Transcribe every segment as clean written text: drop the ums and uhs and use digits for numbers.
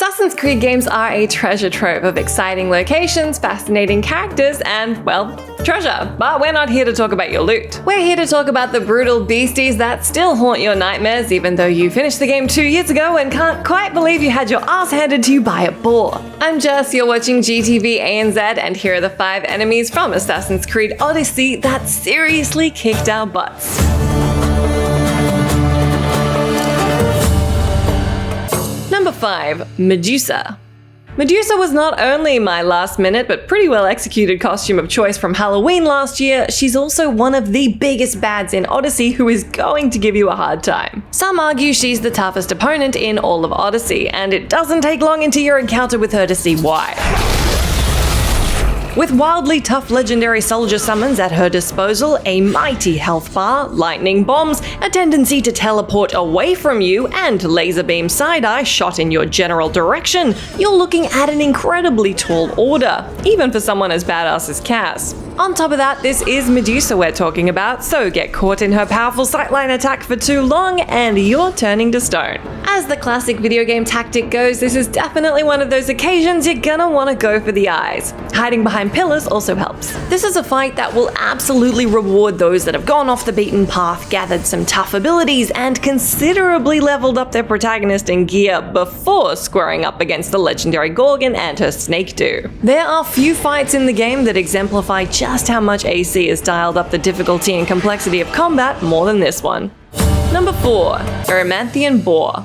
Assassin's Creed games are a treasure trove of exciting locations, fascinating characters, and, well, treasure. But we're not here to talk about your loot. We're here to talk about the brutal beasties that still haunt your nightmares even though you finished the game 2 years ago and can't quite believe you had your ass handed to you by a boar. I'm Jess, you're watching gTV ANZ, and here are the 5 enemies from Assassin's Creed Odyssey that seriously kicked our butts. Number 5. Medusa. Medusa was not only my last minute but pretty well executed costume of choice from Halloween last year, she's also one of the biggest bads in Odyssey who is going to give you a hard time. Some argue she's the toughest opponent in all of Odyssey, and it doesn't take long into your encounter with her to see why. With wildly tough legendary soldier summons at her disposal, a mighty health bar, lightning bombs, a tendency to teleport away from you, and laser beam side-eye shot in your general direction, you're looking at an incredibly tall order, even for someone as badass as Cass. On top of that, this is Medusa we're talking about, so get caught in her powerful sightline attack for too long and you're turning to stone. As the classic video game tactic goes, this is definitely one of those occasions you're gonna want to go for the eyes. Hiding behind pillars also helps. This is a fight that will absolutely reward those that have gone off the beaten path, gathered some tough abilities, and considerably leveled up their protagonist in gear before squaring up against the legendary Gorgon and her snake do. There are few fights in the game that exemplify just how much AC has dialed up the difficulty and complexity of combat more than this one. Number 4. Erymanthian Boar.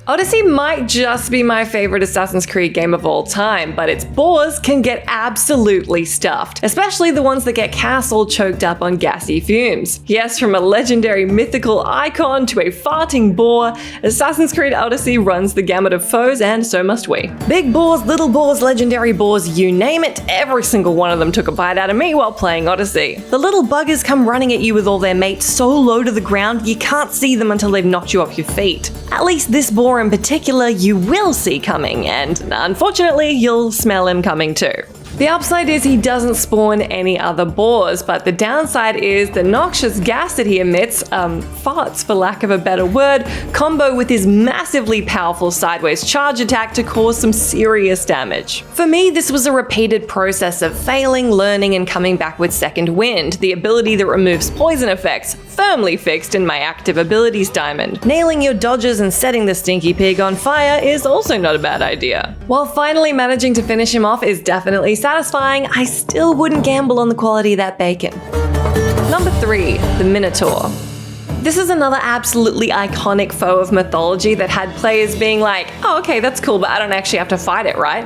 Odyssey might just be my favorite Assassin's Creed game of all time, but its boars can get absolutely stuffed, especially the ones that get Cass all choked up on gassy fumes. Yes, from a legendary mythical icon to a farting boar, Assassin's Creed Odyssey runs the gamut of foes, and so must we. Big boars, little boars, legendary boars, you name it, every single one of them took a bite out of me while playing Odyssey. The little buggers come running at you with all their mates so low to the ground you can't see them until they've knocked you off your feet. At least this boar in particular you will see coming, and unfortunately you'll smell him coming too. The upside is he doesn't spawn any other boars, but the downside is the noxious gas that he emits, farts for lack of a better word, combo with his massively powerful sideways charge attack to cause some serious damage. For me, this was a repeated process of failing, learning, and coming back with second wind, the ability that removes poison effects, firmly fixed in my active abilities diamond. Nailing your dodges and setting the stinky pig on fire is also not a bad idea. While finally managing to finish him off is definitely satisfying, I still wouldn't gamble on the quality of that bacon. Number 3. The Minotaur. This is another absolutely iconic foe of mythology that had players being like, oh okay, that's cool, but I don't actually have to fight it, right?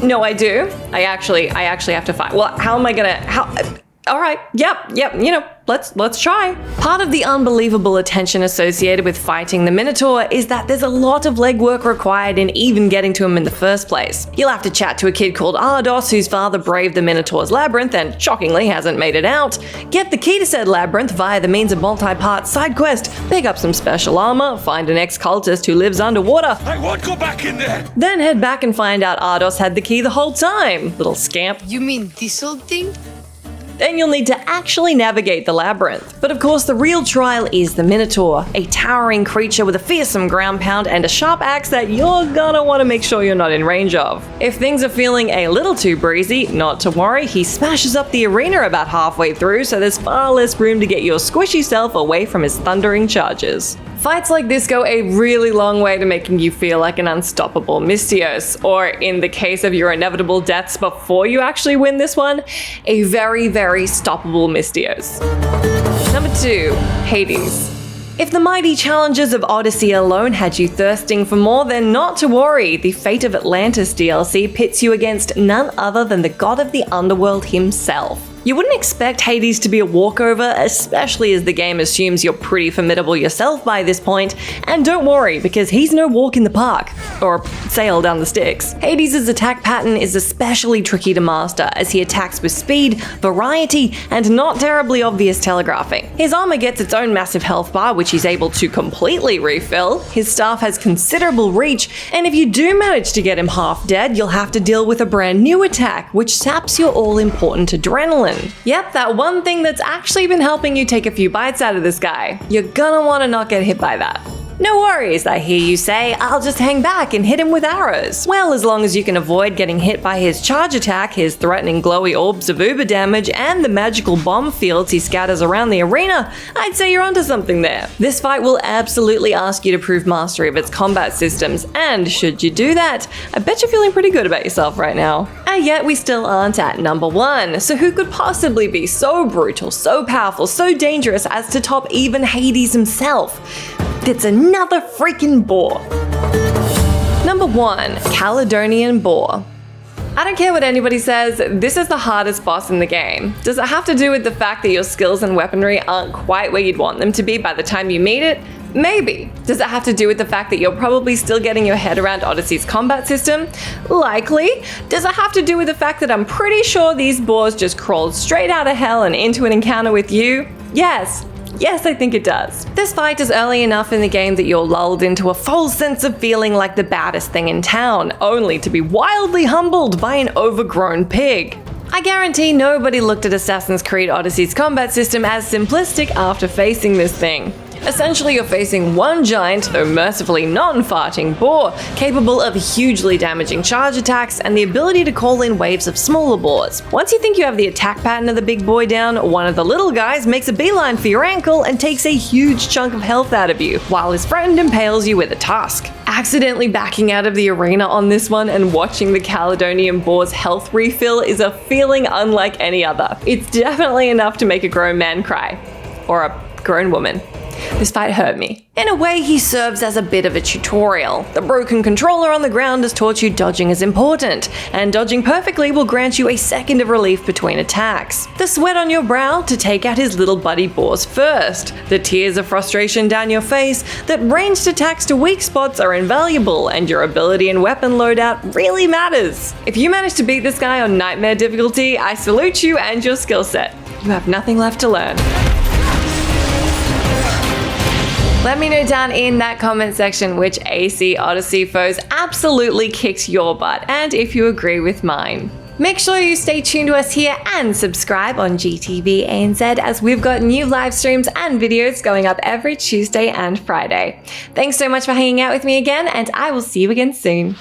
No, I do. I actually have to fight. Well, how am I gonna, alright, yep, you know, let's try. Part of the unbelievable attention associated with fighting the Minotaur is that there's a lot of legwork required in even getting to him in the first place. You'll have to chat to a kid called Ardos whose father braved the Minotaur's labyrinth and shockingly hasn't made it out, get the key to said labyrinth via the means of multi-part side quest, pick up some special armor, find an ex-cultist who lives underwater. I won't go back in there! Then head back and find out Ardos had the key the whole time, little scamp. You mean this old thing? Then you'll need to actually navigate the labyrinth. But of course, the real trial is the Minotaur, a towering creature with a fearsome ground pound and a sharp axe that you're gonna want to make sure you're not in range of. If things are feeling a little too breezy, not to worry, he smashes up the arena about halfway through, so there's far less room to get your squishy self away from his thundering charges. Fights like this go a really long way to making you feel like an unstoppable Misthios, or in the case of your inevitable deaths before you actually win this one, a very, very stoppable Misthios. Number 2. Hades. If the mighty challenges of Odyssey alone had you thirsting for more, then not to worry, the Fate of Atlantis DLC pits you against none other than the god of the underworld himself. You wouldn't expect Hades to be a walkover, especially as the game assumes you're pretty formidable yourself by this point, and don't worry, because he's no walk in the park, or sail down the Styx. Hades' attack pattern is especially tricky to master, as he attacks with speed, variety, and not terribly obvious telegraphing. His armor gets its own massive health bar, which he's able to completely refill, his staff has considerable reach, and if you do manage to get him half dead, you'll have to deal with a brand new attack, which saps your all-important adrenaline. Yep, that one thing that's actually been helping you take a few bites out of this guy. You're gonna want to not get hit by that. No worries, I hear you say, I'll just hang back and hit him with arrows. Well, as long as you can avoid getting hit by his charge attack, his threatening glowy orbs of uber damage, and the magical bomb fields he scatters around the arena, I'd say you're onto something there. This fight will absolutely ask you to prove mastery of its combat systems, and should you do that, I bet you're feeling pretty good about yourself right now. And yet we still aren't at number 1, so who could possibly be so brutal, so powerful, so dangerous as to top even Hades himself? It's another freaking boar. Number 1, Caledonian Boar. I don't care what anybody says, this is the hardest boss in the game. Does it have to do with the fact that your skills and weaponry aren't quite where you'd want them to be by the time you meet it? Maybe. Does it have to do with the fact that you're probably still getting your head around Odyssey's combat system? Likely. Does it have to do with the fact that I'm pretty sure these boars just crawled straight out of hell and into an encounter with you? Yes. Yes, I think it does. This fight is early enough in the game that you're lulled into a false sense of feeling like the baddest thing in town, only to be wildly humbled by an overgrown pig. I guarantee nobody looked at Assassin's Creed Odyssey's combat system as simplistic after facing this thing. Essentially, you're facing one giant, though mercifully non-farting boar, capable of hugely damaging charge attacks and the ability to call in waves of smaller boars. Once you think you have the attack pattern of the big boy down, one of the little guys makes a beeline for your ankle and takes a huge chunk of health out of you, while his friend impales you with a tusk. Accidentally backing out of the arena on this one and watching the Caledonian boar's health refill is a feeling unlike any other. It's definitely enough to make a grown man cry. Or a grown woman. This fight hurt me. In a way, he serves as a bit of a tutorial. The broken controller on the ground has taught you dodging is important, and dodging perfectly will grant you a second of relief between attacks. The sweat on your brow to take out his little buddy boars first. The tears of frustration down your face that ranged attacks to weak spots are invaluable, and your ability and weapon loadout really matters. If you manage to beat this guy on Nightmare difficulty, I salute you and your skill set. You have nothing left to learn. Let me know down in that comment section which AC Odyssey foes absolutely kicked your butt, and if you agree with mine. Make sure you stay tuned to us here and subscribe on gTV ANZ, as we've got new live streams and videos going up every Tuesday and Friday. Thanks so much for hanging out with me again, and I will see you again soon.